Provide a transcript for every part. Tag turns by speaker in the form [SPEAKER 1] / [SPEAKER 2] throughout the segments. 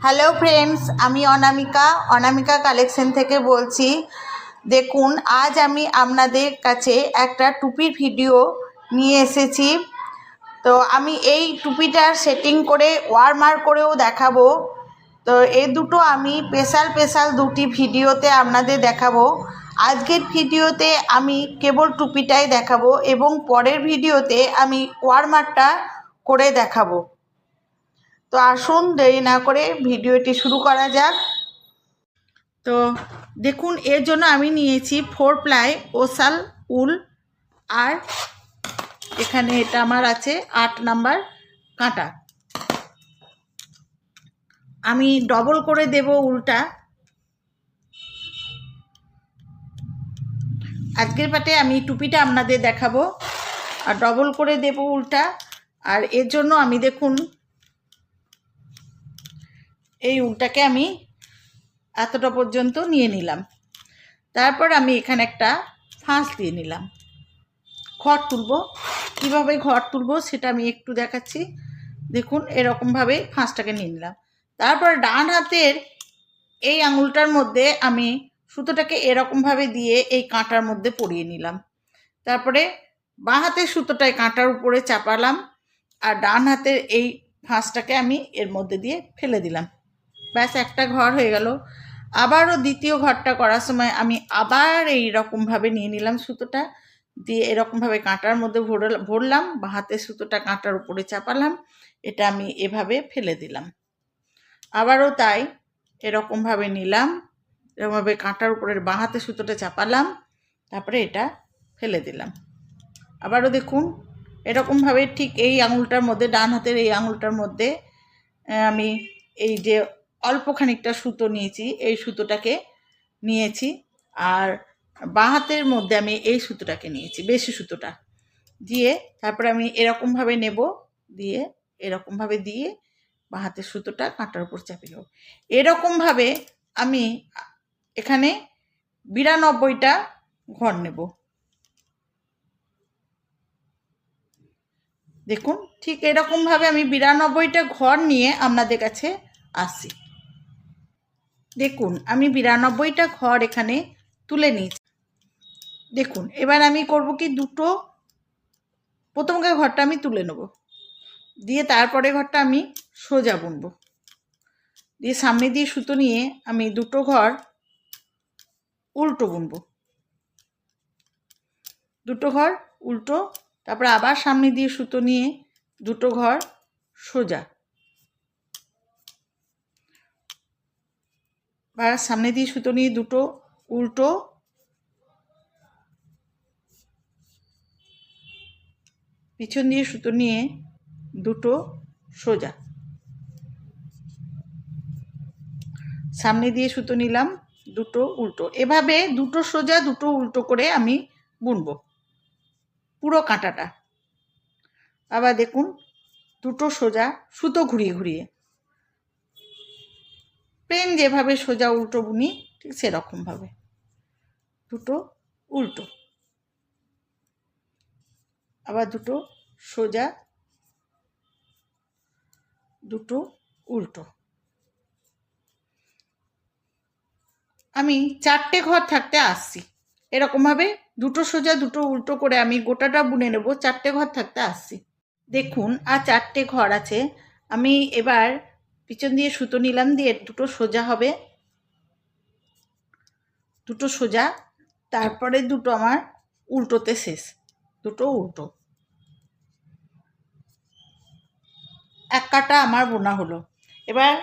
[SPEAKER 1] Hello friends, আমি অনামিকা collection থেকে বলছি। দেখুন, আজ আমি আপনাদের কাছে একটা টুপির ভিডিও নিয়ে এসেছি। তো আমি এই টুপিটার সেটিং করে ওয়ার্মার করেও দেখাবো। তো এই দুটো আমি স্পেশাল দুটি ভিডিওতে আপনাদের দেখাবো। আজকের ভিডিওতে আমি কেবল টুপিটাই দেখাবো এবং পরের ভিডিওতে আমি ওয়ার্মারটা করে দেখাবো। তো আসুন দেরি না করে ভিডিওটি শুরু করা যাক। তো দেখুন, এর জন্য আমি নিয়েছি 4 প্লাই ওসাল উল, আর এখানে এটা আমার আছে 8 নাম্বার কাঁটা। আমি ডবল করে দেব উলটা। আজকের পাটে আমি টুপিটা আপনাদের দেখাবো আর ডবল করে দেব উলটা। আর এর জন্য আমি দেখুন এই উলটাকে আমি এতটা পর্যন্ত নিয়ে নিলাম। তারপর আমি এখানে একটা ফাঁস দিয়ে নিলাম। ঘর তুলব, কীভাবে ঘর তুলব সেটা আমি একটু দেখাচ্ছি। দেখুন, এরকমভাবে ফাঁসটাকে নিয়ে নিলাম। তারপর ডান হাতের এই আঙুলটার মধ্যে আমি সুতোটাকে এরকমভাবে দিয়ে এই কাঁটার মধ্যে পরিয়ে নিলাম। তারপরে বাঁ হাতের সুতোটায় কাঁটার উপরে চাপালাম আর ডান হাতের এই ফাঁসটাকে আমি এর মধ্যে দিয়ে ফেলে দিলাম। ব্যাস, একটা ঘর হয়ে গেল। আবারও দ্বিতীয় ঘরটা করার সময় আমি আবার এই রকমভাবে নিয়ে নিলাম সুতোটা, দিয়ে এরকমভাবে কাঁটার মধ্যে ভরলাম, বা হাতের সুতোটা কাঁটার উপরে চাপালাম, এটা আমি এভাবে ফেলে দিলাম। আবারও তাই এরকমভাবে নিলাম, এরকমভাবে কাঁটার উপরে বাঁ হাতের সুতোটা চাপালাম, তারপরে এটা ফেলে দিলাম। আবারও দেখুন এরকমভাবে ঠিক এই আঙুলটার মধ্যে, ডান হাতের এই আঙুলটার মধ্যে আমি এই যে অল্প খানিকটা সুতো নিয়েছি, এই সুতোটাকে নিয়েছি, আর বাঁ হাতের মধ্যে আমি এই সুতোটাকে নিয়েছি, বেশি সুতোটা দিয়ে তারপরে আমি এরকমভাবে নেব, দিয়ে এরকমভাবে দিয়ে বাঁ হাতের সুতোটা কাঁটার উপর চাপিয়ে দেব। এরকমভাবে আমি এখানে 92টা ঘর নেব। দেখুন, ঠিক এরকমভাবে আমি 92টা ঘর নিয়ে আপনাদের কাছে আসছি। দেখুন, আমি 92টা ঘর এখানে তুলে নিয়েছি। দেখুন, এবার আমি করব কি, প্রথম ঘরটা আমি তুলে নেব, দিয়ে তারপরে ঘরটা আমি সোজা বুনবো, দিয়ে সামনে দিয়ে সুতো নিয়ে আমি দুটো ঘর উল্টো বুনবো, দুটো ঘর উল্টো, তারপরে আবার সামনে দিয়ে সুতো নিয়ে দুটো ঘর সোজা, বা সামনে দিয়ে সুতো নিয়ে দুটো উল্টো, পিছন দিয়ে সুতো নিয়ে দুটো সোজা, সামনে দিয়ে সুতো নিলাম দুটো উল্টো। এভাবে দুটো সোজা দুটো উল্টো করে আমি বুনবো পুরো কাঁটাটা। আবার দেখুন, দুটো সোজা সুতো ঘুরিয়ে ঘুরিয়ে, প্লেন যেভাবে সোজা উল্টো বুনি ঠিক সেরকমভাবে দুটো উল্টো, আবার দুটো সোজা দুটো উল্টো। আমি 4টে ঘর থাকতে আসছি। এরকমভাবে দুটো সোজা দুটো উল্টো করে আমি গোটাটা বুনে নেব, 4টে ঘর থাকতে আসছি। দেখুন, আর 4টে ঘর আছে। আমি এবার পিছন দিয়ে সুতো নিলাম, দিয়ে দুটো সোজা হবে, দুটো সোজা, তারপরে দুটো আমার উল্টোতে শেষ, দুটো উল্টো। এক কাটা আমার বোনা হলো। এবার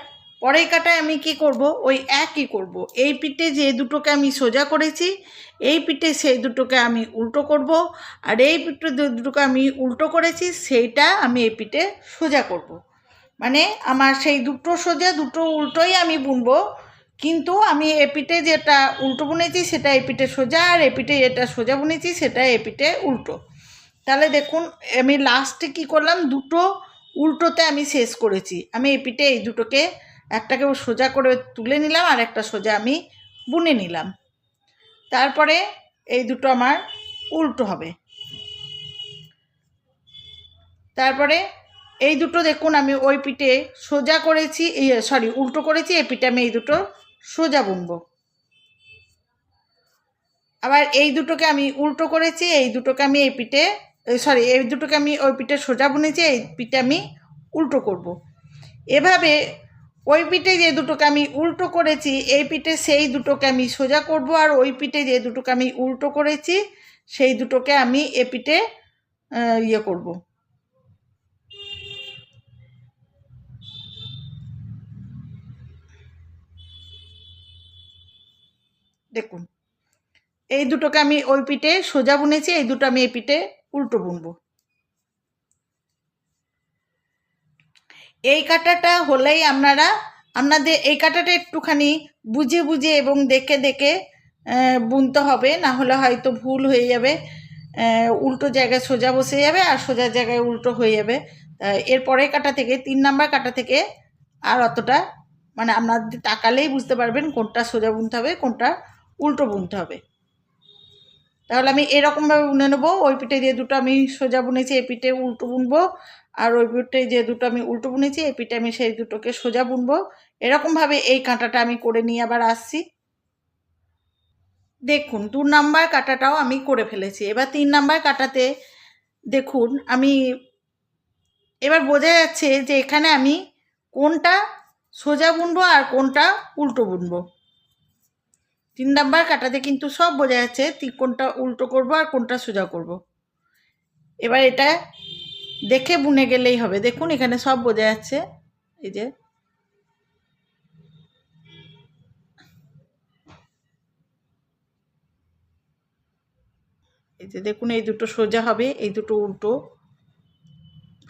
[SPEAKER 1] পরের কাটায় আমি কি করব, ওই একই করব। এই পিঠে যে দুটোকে আমি সোজা করেছি, এই পিঠে সেই দুটোকে আমি উল্টো করব, আর এই পিঠে দুটোকে আমি উল্টো করেছি সেইটা আমি এই পিঠে সোজা করব। মানে আমার সেই দুটো সোজা দুটো উল্টোই আমি বুনবো, কিন্তু আমি এ পিঠে যেটা উল্টো বুনেছি সেটা এই পিঠে সোজা, আর এ পিঠে যেটা সোজা বুনেছি সেটা এ পিঠে উল্টো। তাহলে দেখুন, আমি লাস্টে কি করলাম, দুটো উল্টোতে আমি শেষ করেছি। আমি এই পিঠে এই দুটোকে, একটাকে সোজা করে তুলে নিলাম আর একটা সোজা আমি বুনে নিলাম। তারপরে এই দুটো আমার উল্টো হবে। তারপরে এই দুটো দেখুন আমি ওই পিঠে সোজা করেছি, সরি উল্টো করেছি, এই পিঠে আমি এই দুটো সোজা বুনবো। আবার এই দুটোকে আমি উল্টো করেছি, এই দুটোকে আমি এই পিঠে সরি এই দুটোকে আমি ওই পিঠে সোজা বুনেছি, এই পিঠে আমি উল্টো করব। এভাবে ওই পিঠে যে দুটোকে আমি উল্টো করেছি এই পিঠে সেই দুটোকে আমি সোজা করব, আর ওই পিঠে যে দুটোকে আমি উল্টো করেছি সেই দুটোকে আমি এ পিঠে করব। দেখুন এই দুটোকে আমি ওই পিঠে সোজা বুনেছি, এই দুটো আমি এই পিঠে উল্টো বুনবো। এই কাঁটাটা হলেই আপনাদের এই কাঁটাটা একটুখানি বুঝে বুঝে এবং দেখে দেখে বুনতে হবে, না হলে হয়তো ভুল হয়ে যাবে, উল্টো জায়গায় সোজা বসে যাবে আর সোজা জায়গায় উল্টো হয়ে যাবে। এরপরের কাঁটা থেকে 3 নাম্বার কাঁটা থেকে আর অতটা মানে আপনাদের তাকালেই বুঝতে পারবেন কোনটা সোজা বুনতে হবে কোনটা উল্টো বুনতে হবে। তাহলে আমি এরকমভাবে বুনে নেবো। ওই পিঠে যে দুটো আমি সোজা বুনেছি এই পিঠে উল্টো বুনবো, আর ওই পিঠে যে দুটো আমি উল্টো বুনেছি এই পিঠে আমি সেই দুটোকে সোজা বুনবো। এরকমভাবে এই কাঁটাটা আমি করে নিয়ে আবার আসছি। দেখুন 2 নাম্বার কাঁটাটাও আমি করে ফেলেছি। এবার 3 নাম্বার কাঁটাতে দেখুন আমি এবার বোঝা যাচ্ছে যে এখানে আমি কোনটা সোজা বুনবো আর কোনটা উল্টো বুনবো। 3 নাম্বার কাঁটাতে কিন্তু সব বোঝা যাচ্ছে কোনটা উল্টো করব আর কোনটা সোজা করব। এবার এটা দেখে বুনে গেলেই হবে। দেখুন এখানে সব বোঝা যাচ্ছে, এই যে দেখুন এই দুটো সোজা হবে, এই দুটো উল্টো।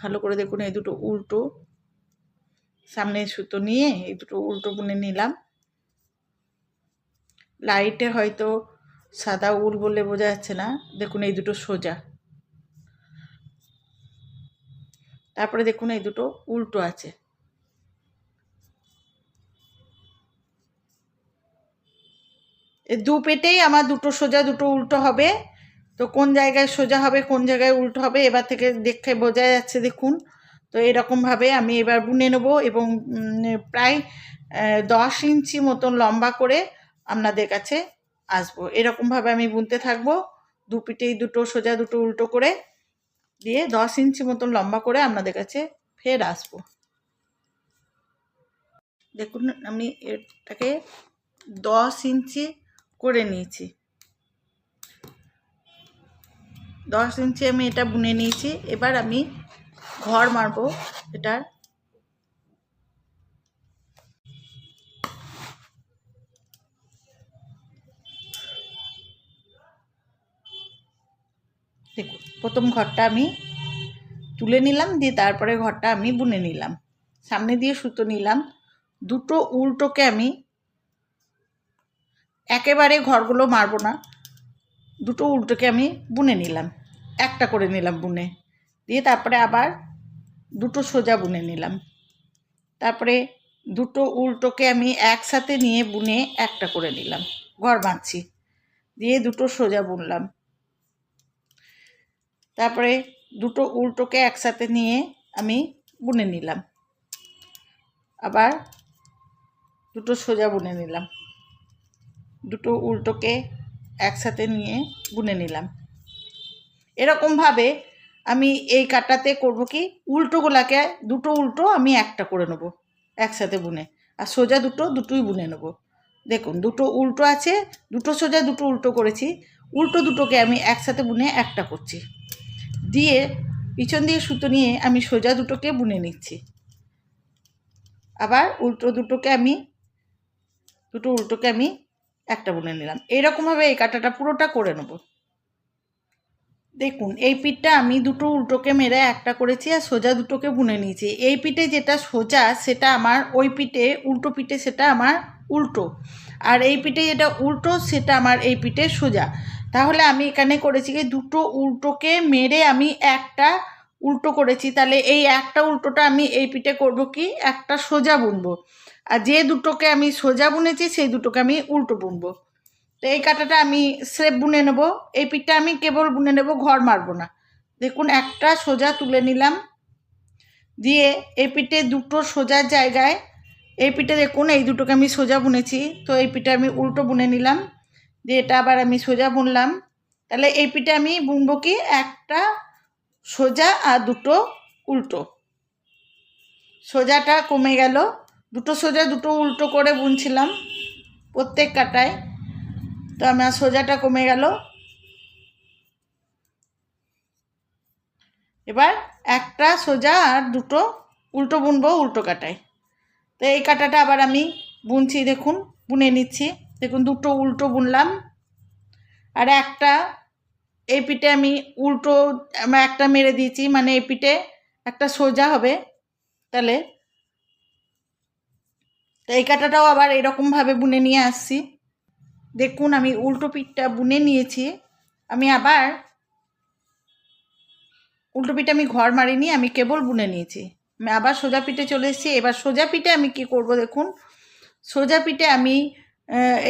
[SPEAKER 1] ভালো করে দেখুন এই দুটো উল্টো, সামনে সুতো নিয়ে এই দুটো উল্টো বুনে নিলাম। লাইটে হয়তো সাদা উল বলে বোঝা যাচ্ছে না, দেখুন এই দুটো সোজা। তারপরে দেখুন এই দুটো উল্টো আছে। এই দু পেটেই আমার দুটো সোজা দুটো উল্টো হবে। তো কোন জায়গায় সোজা হবে কোন জায়গায় উল্টো হবে এবার থেকে দেখে বোঝা যাচ্ছে দেখুন। তো এরকমভাবে আমি এবার বুনে নেব এবং প্রায় 10 ইঞ্চি মতন লম্বা করে আপনাদের কাছে আসবো। এরকমভাবে আমি বুনতে থাকবো, দু পিঠেই দুটো সোজা দুটো উল্টো করে দিয়ে 10 ইঞ্চি মতন লম্বা করে আপনাদের কাছে ফের আসবো। দেখুন আমি এটাকে 10 ইঞ্চি করে নিয়েছি। 10 ইঞ্চি আমি এটা বুনে নিয়েছি। এবার আমি ঘর মারবো এটার। দেখুন প্রথম ঘরটা আমি তুলে নিলাম, দিয়ে তারপরে ঘরটা আমি বুনে নিলাম। সামনে দিয়ে সুতো নিলাম, দুটো উল্টোকে আমি একেবারে ঘরগুলো মারবো না, দুটো উল্টোকে আমি বুনে নিলাম, একটা করে নিলাম বুনে, দিয়ে তারপরে আবার দুটো সোজা বুনে নিলাম। তারপরে দুটো উল্টোকে আমি একসাথে নিয়ে বুনে একটা করে নিলাম, ঘর বাঁধছি, দিয়ে দুটো সোজা বুনলাম। তারপরে দুটো উল্টোকে একসাথে নিয়ে আমি বুনে নিলাম, আবার দুটো সোজা বুনে নিলাম, দুটো উল্টোকে একসাথে নিয়ে বুনে নিলাম। এরকমভাবে আমি এই কাটাতে করব কি উল্টোগুলাকে দুটো উল্টো আমি একটা করে নেব একসাথে বুনে, আর সোজা দুটোই বুনে নেব। দেখুন দুটো উল্টো আছে, দুটো সোজা দুটো উল্টো করেছি, উল্টো দুটোকে আমি একসাথে বুনে একটা করছি, দিয়ে পিছন দিয়ে সুতো নিয়ে আমি সোজা দুটোকে বুনে নিচ্ছি, আবার উল্টো দুটো উল্টোকে আমি একটা বুনে নিলাম। এইরকমভাবে এই কাটাটা পুরোটা করে নেব। দেখুন এই পিঠটা আমি দুটো উল্টোকে মেরে একটা করেছি আর সোজা দুটোকে বুনে নিয়েছি। এই পিঠে যেটা সোজা সেটা আমার ওই পিঠে উল্টো পিঠে সেটা আমার উল্টো, আর এই পিঠে যেটা উল্টো সেটা আমার এই পিঠে সোজা। তাহলে আমি এখানে করেছি কি দুটো উল্টোকে মেরে আমি একটা উল্টো করেছি, তাহলে এই একটা উল্টোটা আমি এই পিঠে করব কি একটা সোজা বুনবো, আর যে দুটোকে আমি সোজা বুনেছি সেই দুটোকে আমি উল্টো বুনবো। তো এই কাঁটাটা আমি স্রেফ বুনে নেব, এই পিঠটা আমি কেবল বুনে নেব, ঘর মারবো না। দেখুন একটা সোজা তুলে নিলাম, দিয়ে এই পিঠে দুটো সোজার জায়গায় এই পিঠে দেখুন এই দুটোকে আমি সোজা বুনেছি, তো এই পিঠে আমি উল্টো বুনে নিলাম, দিয়ে এটা আবার আমি সোজা বুনলাম। তাহলে এই পিঠে আমি বুনবো কি একটা সোজা আর দুটো উল্টো। সোজাটা কমে গেল, দুটো সোজা দুটো উল্টো করে বুনছিলাম প্রত্যেক কাটায়, তো আমার সোজাটা কমে গেল। এবার একটা সোজা আর দুটো উল্টো বুনবো উল্টো কাটায়। তো এই কাটাটা আবার আমি বুনছি, দেখুন বুনে নিচ্ছি, দেখুন দুটো উল্টো বুনলাম। আর একটা এই পিঠে আমি উল্টো একটা মেরে দিয়েছি, মানে এই পিঠে একটা সোজা হবে। তাহলে তো এই কাটাটাও আবার এরকমভাবে বুনে নিয়ে আসছি। দেখুন আমি উল্টো পিঠটা বুনে নিয়েছি, আমি আবার উল্টো পিঠে আমি ঘর মারিনি, আমি কেবল বুনে নিয়েছি। আমি আবার সোজা পিঠে চলে এসেছি। এবার সোজা পিঠে আমি কি করব দেখুন, সোজা পিঠে আমি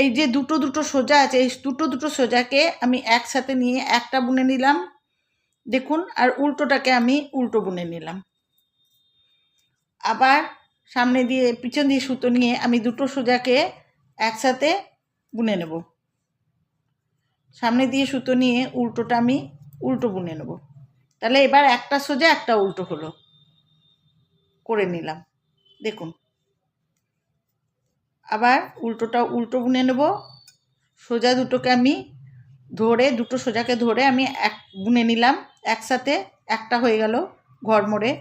[SPEAKER 1] এই যে দুটো দুটো সোজা আছে, এই দুটো দুটো সোজাকে আমি একসাথে নিয়ে একটা বুনে নিলাম দেখুন, আর উল্টোটাকে আমি উল্টো বুনে নিলাম। আবার সামনে দিয়ে পিছন দিয়ে সুতো নিয়ে আমি দুটো সোজাকে একসাথে বুনে নেব, সামনে দিয়ে সুতো নিয়ে উল্টোটা আমি উল্টো বুনে নেব। তাহলে এবার একটা সোজা একটা উল্টো হলো, করে নিলাম দেখুন। আবার উল্টোটা উল্টো বুনে নেব, সোজা দুটোকে আমি ধরে দুটো সোজাকে ধরে আমি এক বুনে নিলাম একসাথে, একটা হয়ে গেল ঘর মোড়ে।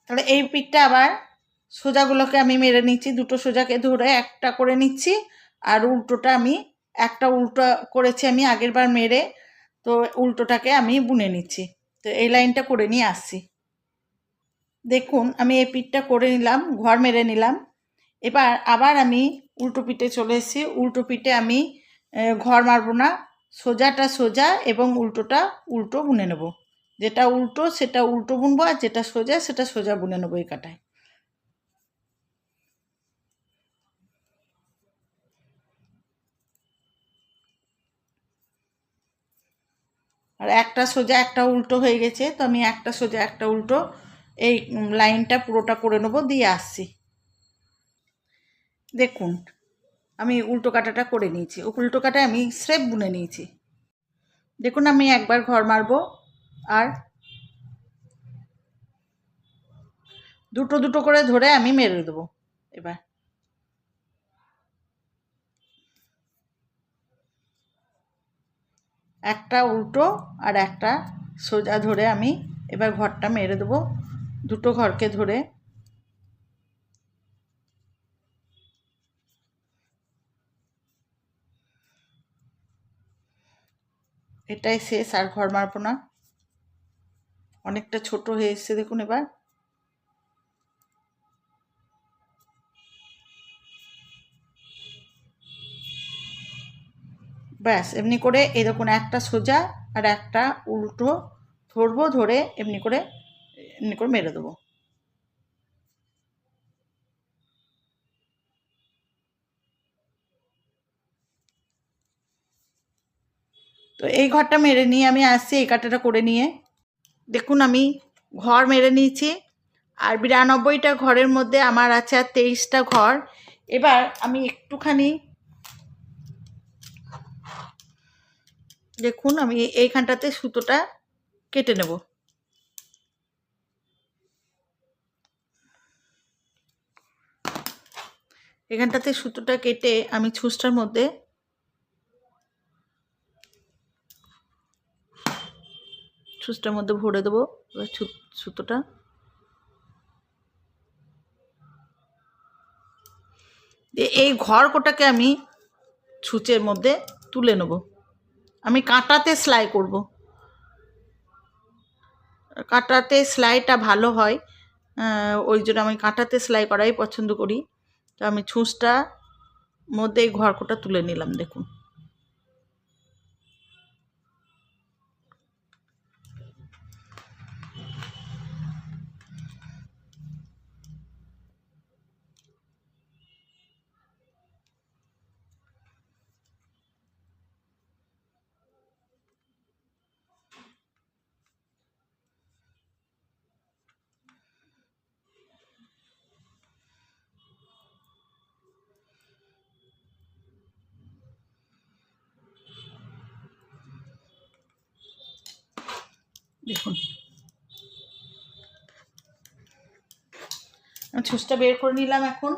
[SPEAKER 1] তাহলে এই পিঠটা আবার সোজাগুলোকে আমি মেরে নিচ্ছি, দুটো সোজাকে ধরে একটা করে নিচ্ছি, আর উল্টোটা আমি একটা উল্টো করেছি আমি আগের বার মেরে, তো উল্টোটাকে আমি বুনে নিচ্ছি। তো এই লাইনটা করে নিয়ে আসছি। দেখুন আমি এই পিঠটা করে নিলাম, ঘর মেরে নিলাম। এবার আবার আমি উল্টো পিঠে চলে এসেছি। উল্টো পিঠে আমি ঘর মারবো না, সোজাটা সোজা এবং উল্টোটা উল্টো বুনে নেব। যেটা উল্টো সেটা উল্টো বুনবো, আর যেটা সোজা সেটা সোজা বুনে নেবো এই কাটায়। আর একটা সোজা একটা উল্টো হয়ে গেছে, তো আমি একটা সোজা একটা উল্টো এই লাইনটা পুরোটা করে নেবো, দিয়ে আসছি। দেখুন আমি উল্টো কাটাটা করে নিয়েছি, উল্টো কাটায় আমি স্রেফ বুনে নিয়েছি। দেখুন আমি একবার ঘর মারবো আর দুটো দুটো করে ধরে আমি মেরে দেবো। এবার একটা উল্টো আর একটা সোজা ধরে আমি এবার ঘরটা মেরে দেবো, দুটো ঘরকে ধরে। এটাই শেষ, আর ঘর মারবো না, অনেকটা ছোট হয়ে এসছে দেখুন। এবার ব্যাস এমনি করে এই দেখুন একটা সোজা আর একটা উল্টো ধরবো, ধরে এমনি করে মেরে দেবো। তো এই ঘরটা মেরে নিয়ে আমি আসছি এই কাটাটা করে নিয়ে। দেখুন আমি ঘর মেরে নিয়েছি, আর 92টা ঘরের মধ্যে আমার আছে আর 23টা ঘর। এবার আমি একটুখানি দেখুন আমি এইখানটাতে সুতোটা কেটে নেব। এখানটাতে সুতোটা কেটে আমি ছুঁচটার মধ্যে ভরে দেবো। এবার সুতোটা এই ঘর কোটাকে আমি ছুঁচের মধ্যে তুলে নেব। আমি কাঁটাতে সেলাই করব, কাঁটাতে সেলাইটা ভালো হয়, ওই জন্য আমি কাঁটাতে সেলাই করাই পছন্দ করি। তো আমি ছুঁচটা মধ্যে এই ঘরকোটা তুলে নিলাম দেখুন। দেখুন ছুঁচটা বের করে নিলাম। এখন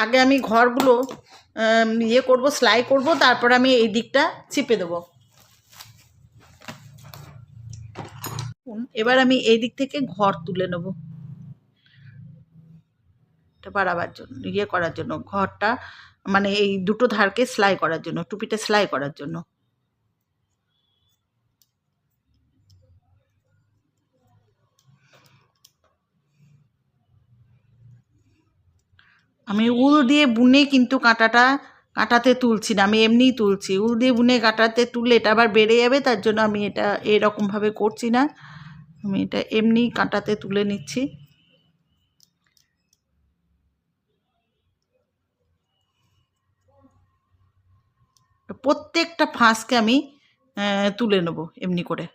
[SPEAKER 1] আগে আমি ঘরগুলো ইয়ে করব, সেলাই করব, তারপর আমি এই দিকটা চিপে দেবো। এবার আমি এই দিক থেকে ঘর তুলে নেব, এটা বাড়াবার জন্য, ইয়ে করার জন্য, ঘরটা মানে এই দুটো ধারকে সেলাই করার জন্য, টুপিটা সেলাই করার জন্য। আমি উল দিয়ে বুনে কিন্তু কাঁটাতে তুলছি না, আমি এমনিই তুলছি। উল দিয়ে বুনে কাঁটাতে তুললে এটা আবার বেড়ে যাবে, তার জন্য আমি এটা এরকমভাবে করছি না, আমি এটা এমনি কাঁটাতে তুলে নিচ্ছি। প্রত্যেকটা ফাঁসকে আমি তুলে নেব এমনি করে।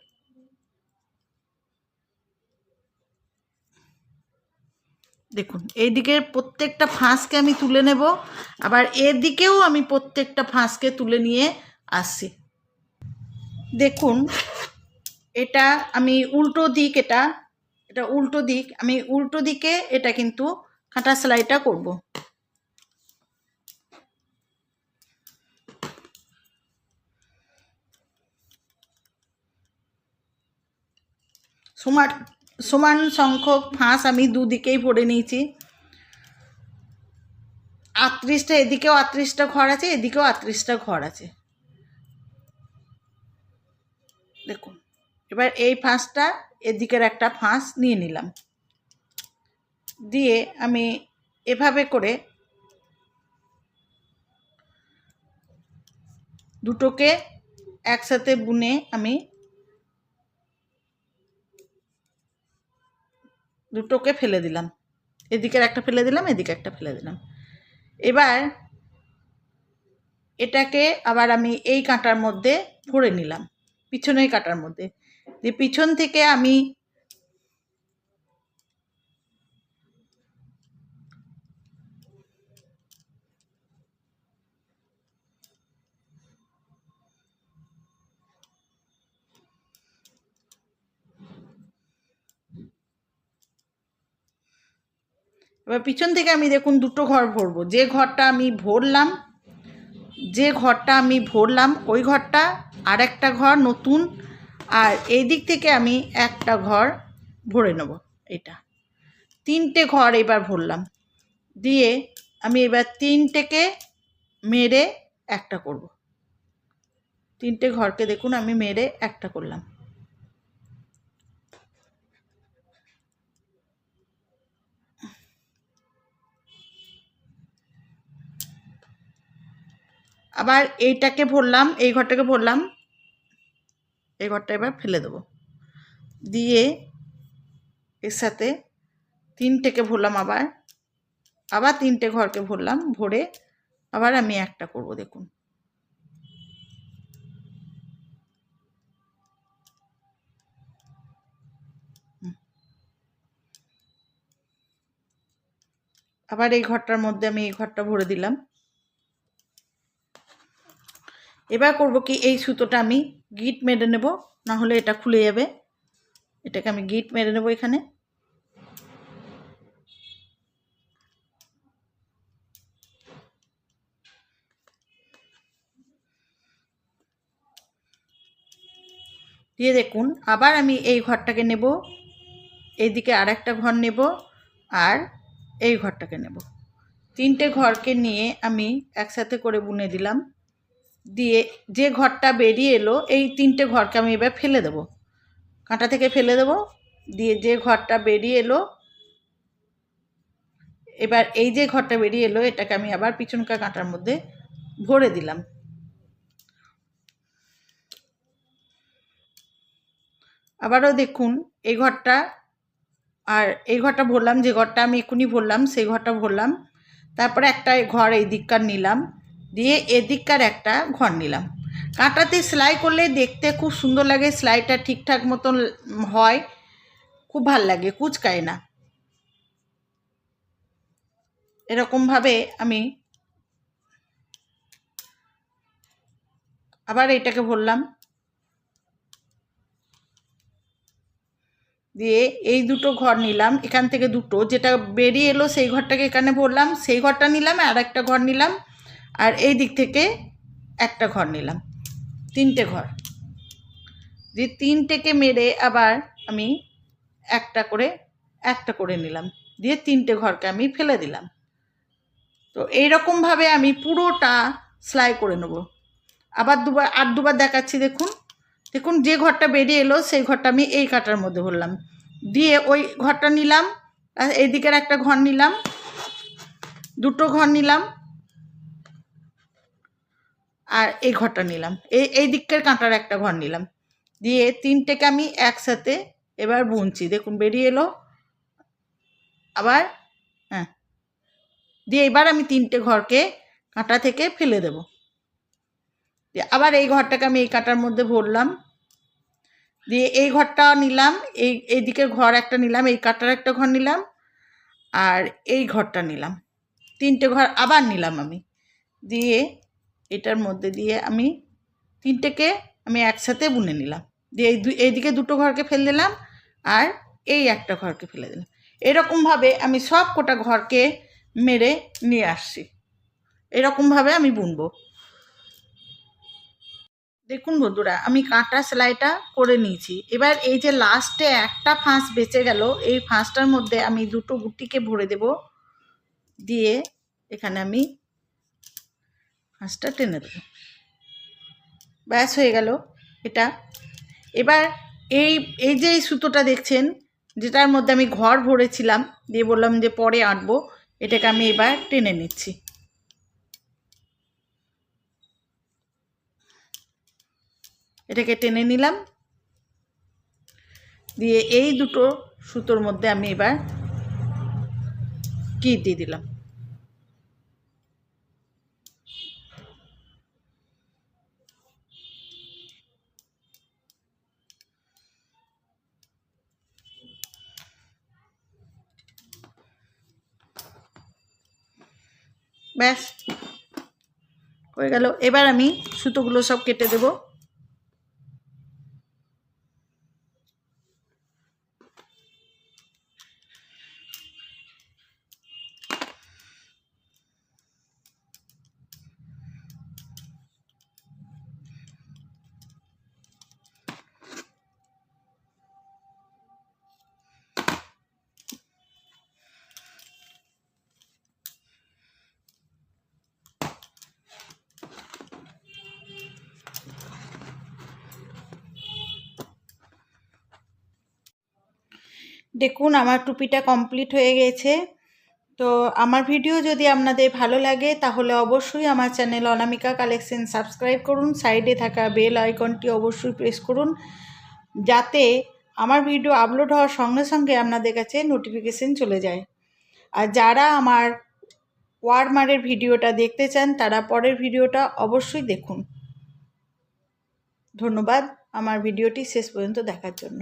[SPEAKER 1] দেখুন এই দিকের প্রত্যেকটা ফাঁসকে আমি তুলে নেব, আবার এর দিকেও আমি প্রত্যেকটা ফাঁসকে তুলে নিয়ে আসছি। দেখুন এটা আমি উল্টো দিক, এটা উল্টো দিক, আমি উল্টো দিকে এটা কিন্তু কাঁটা সেলাইটা করব। সমান সংখ্যক ফাঁস আমি দুদিকেই ভরে নিয়েছি। 38টা, এদিকেও 38টা ঘর আছে, এদিকেও 38টা ঘর আছে। দেখুন এবার এই ফাঁসটা এদিকের একটা ফাঁস নিয়ে নিলাম, দিয়ে আমি এভাবে করে দুটোকে একসাথে বুনে আমি দুটোকে ফেলে দিলাম, এদিকের একটা ফেলে দিলাম, এদিকে একটা ফেলে দিলাম। এবার এটাকে আবার আমি এই কাঁটার মধ্যে ভরে নিলাম, পিছনের কাঁটার মধ্যে, দিয়ে পিছন থেকে আমি এবার পিছন থেকে আমি দেখুন দুটো ঘর ভরবো। যে ঘরটা আমি ভরলাম ওই ঘরটা আর একটা ঘর নতুন, আর এই দিক থেকে আমি একটা ঘর ভরে নেব। এটা 3টে ঘর এবার ভরলাম, দিয়ে আমি এবার 3টেকে মেরে একটা করব। 3টে ঘরকে দেখুন আমি মেরে একটা করলাম। আবার এইটাকে ভরলাম, এই ঘরটাকে ভরলাম, এই ঘরটা এবার ফেলে দেবো, দিয়ে এর সাথে 3টেকে ভরলাম, আবার 3টে ঘরকে ভরলাম, ভরে আবার আমি একটা করব। দেখুন আবার এই ঘরটার মধ্যে আমি এই ঘরটা ভরে দিলাম। এবার করব কি, এই সুতোটা আমি গিট মেরে নেব, না হলে এটা খুলে যাবে। এটাকে আমি গিট মেরে নেব এখানে। দিয়ে দেখুন আবার আমি এই ঘরটাকে নেব, এইদিকে আর একটা ঘর নেব, আর এই ঘরটাকে নেব। 3টে ঘরকে নিয়ে আমি একসাথে করে বুনে দিলাম, দিয়ে যে ঘরটা বেরিয়ে এলো এই 3টে ঘরকে আমি এবার ফেলে দেব, কাঁটা থেকে ফেলে দেব, দিয়ে যে ঘরটা বেরিয়ে এলো, এবার এই যে ঘরটা বেরিয়ে এলো এটাকে আমি আবার পিছনকার কাঁটার মধ্যে ভরে দিলাম। আবারও দেখুন এই ঘরটা আর এই ঘরটা ভরলাম, যে ঘরটা আমি এক্ষুনি ভরলাম সেই ঘরটা ভরলাম, তারপরে একটা ঘর এই দিককার নিলাম, দিয়ে এদিককার একটা ঘর নিলাম। কাঁটাতে সেলাই করলে দেখতে খুব সুন্দর লাগে, সেলাইটা ঠিকঠাক মতন হয়, খুব ভাল লাগে, কুচকায় না। এরকমভাবে আমি আবার এইটাকে ভরলাম, দিয়ে এই দুটো ঘর নিলাম, এখান থেকে দুটো, যেটা বেরিয়ে এলো সেই ঘরটাকে এখানে ভরলাম, সেই ঘরটা নিলাম, আর একটা ঘর নিলাম, আর এই দিক থেকে একটা ঘর নিলাম, 3টে ঘর। দিয়ে 3টেকে মেরে আবার আমি একটা করে নিলাম, দিয়ে 3টে ঘরকে আমি ফেলে দিলাম। তো এইরকমভাবে আমি পুরোটা সেলাই করে নেব। আবার দুবার দেখাচ্ছি। দেখুন যে ঘরটা বেরিয়ে এলো সেই ঘরটা আমি এই কাটার মধ্যে ভরলাম, দিয়ে ওই ঘরটা নিলাম, আর এই দিকের একটা ঘর নিলাম, দুটো ঘর নিলাম, আর এই ঘরটা নিলাম, এই দিকের কাঁটার একটা ঘর নিলাম, দিয়ে 3টেকে আমি একসাথে এবার বুনছি। দেখুন বেরিয়ে এলো আবার, হ্যাঁ, দিয়ে এবার আমি 3টে ঘরকে কাঁটা থেকে ফেলে দেব। দিয়ে আবার এই ঘরটাকে আমি এই কাঁটার মধ্যে ভরলাম, দিয়ে এই ঘরটা নিলাম, এই দিকের ঘর একটা নিলাম, এই কাঁটার একটা ঘর নিলাম, আর এই ঘরটা নিলাম, 3টে ঘর আবার নিলাম আমি, দিয়ে এটার মধ্যে দিয়ে আমি 3টেকে আমি একসাথে বুনে নিলাম, দিয়ে এইদিকে দুটো ঘরকে ফেলে দিলাম, আর এই একটা ঘরকে ফেলে দিলাম। এরকমভাবে আমি সব কটা ঘরকে মেরে নিয়ে আসছি, এরকমভাবে আমি বুনবো। দেখুন বন্ধুরা, আমি কাঁটা সেলাইটা করে নিয়েছি। এবার এই যে লাস্টে একটা ফাঁস বেঁচে গেল, এই ফাঁসটার মধ্যে আমি দুটো গুটিকে ভরে দেব, দিয়ে এখানে আমি ফাঁসটা টেনে দেবো, ব্যাস হয়ে গেল এটা। এবার এই যে এই সুতোটা দেখছেন, যেটার মধ্যে আমি ঘর ভরেছিলাম, দিয়ে বললাম যে পরে আঁটবো, এটাকে আমি এবার টেনে নিচ্ছি। এটাকে টেনে নিলাম, দিয়ে এই দুটো সুতোর মধ্যে আমি এবার কি দিয়ে দিলাম। ব্যাস হয়ে গেল। এবার আমি সুতোগুলো সব কেটে দেব। দেখুন আমার টুপিটা কমপ্লিট হয়ে গেছে। তো আমার ভিডিও যদি আপনাদের ভালো লাগে তাহলে অবশ্যই আমার চ্যানেল অনামিকা কালেকশন সাবস্ক্রাইব করুন, সাইডে থাকা বেল আইকনটি অবশ্যই প্রেস করুন, যাতে আমার ভিডিও আপলোড হওয়ার সঙ্গে সঙ্গে আপনাদের কাছে নোটিফিকেশন চলে যায়। আর যারা আমার ওয়ারমারের ভিডিওটা দেখতে চান তারা পরের ভিডিওটা অবশ্যই দেখুন। ধন্যবাদ আমার ভিডিওটি শেষ পর্যন্ত দেখার জন্য।